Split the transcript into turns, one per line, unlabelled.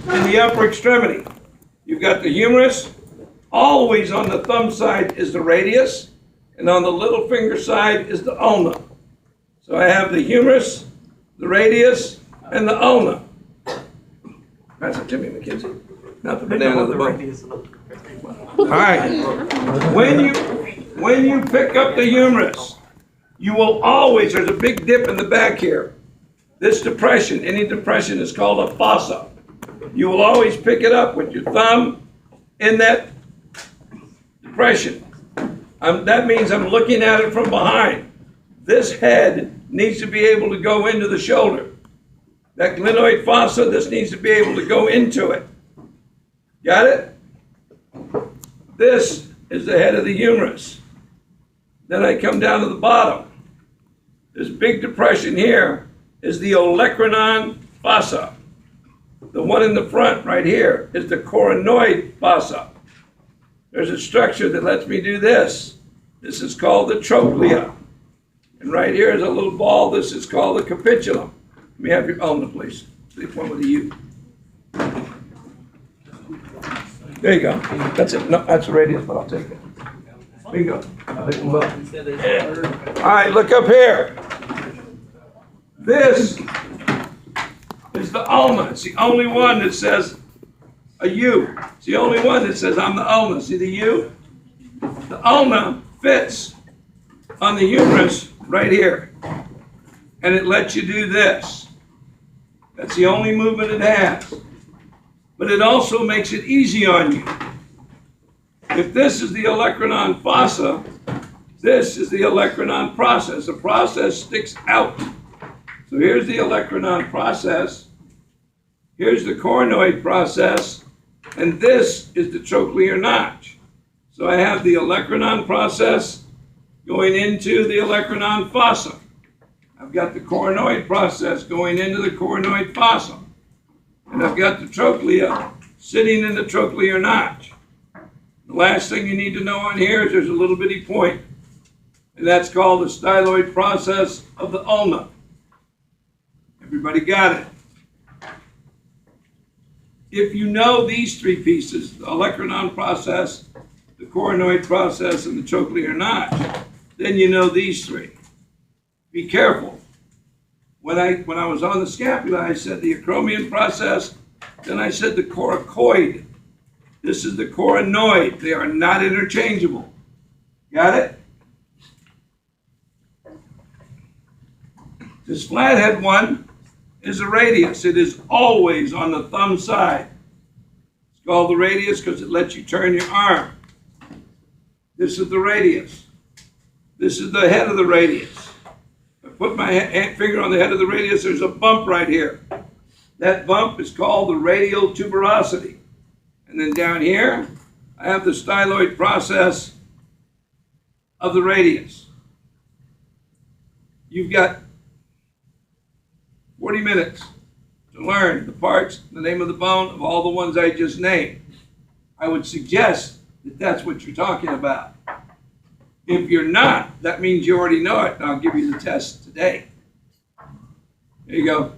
in the upper extremity. You've got the humerus. Always on the thumb side is the radius, and on the little finger side is the ulna. So I have the humerus, the radius, and the ulna. That's a Jimmy McKenzie. Not the banana of the boat. All right. When you pick up the humerus, you will always, there's a big dip in the back here. This depression, any depression is called a fossa. You will always pick it up with your thumb in that depression. That means I'm looking at it from behind. This head needs to be able to go into the shoulder. That glenoid fossa, this needs to be able to go into it. Got it? This is the head of the humerus. Then I come down to the bottom. This big depression here is the olecranon fossa. The one in the front right here is the coronoid fossa. There's a structure that lets me do this. This is called the trochlea. And right here is a little ball. This is called the capitulum. Let me have your ulna, please. The one with the U. There you go. That's it. No, that's the radius, but I'll take it. Bingo. I'll take them both. All right, look up here. This is the ulna. It's the only one that says a U. It's the only one that says I'm the ulna. See the U? The ulna fits on the humerus right here. And it lets you do this. That's the only movement it has. But it also makes it easy on you. If this is the olecranon fossa, this is the olecranon process. The process sticks out. So here's the olecranon process. Here's the coronoid process. And this is the trochlear notch. So I have the olecranon process going into the olecranon fossa. I've got the coronoid process going into the coronoid fossa. And I've got the trochlea sitting in the trochlear notch. The last thing you need to know on here is there's a little bitty point. And that's called the styloid process of the ulna. Everybody got it? If you know these three pieces, the olecranon process, the coronoid process, and the trochlear notch, then you know these three. Be careful. When I was on the scapula, I said the acromion process, then I said the coracoid. This is the coronoid. They are not interchangeable. Got it? This flathead one is a radius. It is always on the thumb side. It's called the radius because it lets you turn your arm. This is the radius. This is the head of the radius. If I put my finger on the head of the radius, there's a bump right here. That bump is called the radial tuberosity. And then down here, I have the styloid process of the radius. You've got 40 minutes to learn the parts, the name of the bone of all the ones I just named. I would suggest that that's what you're talking about. If you're not, that means you already know it, and I'll give you the test today. There you go.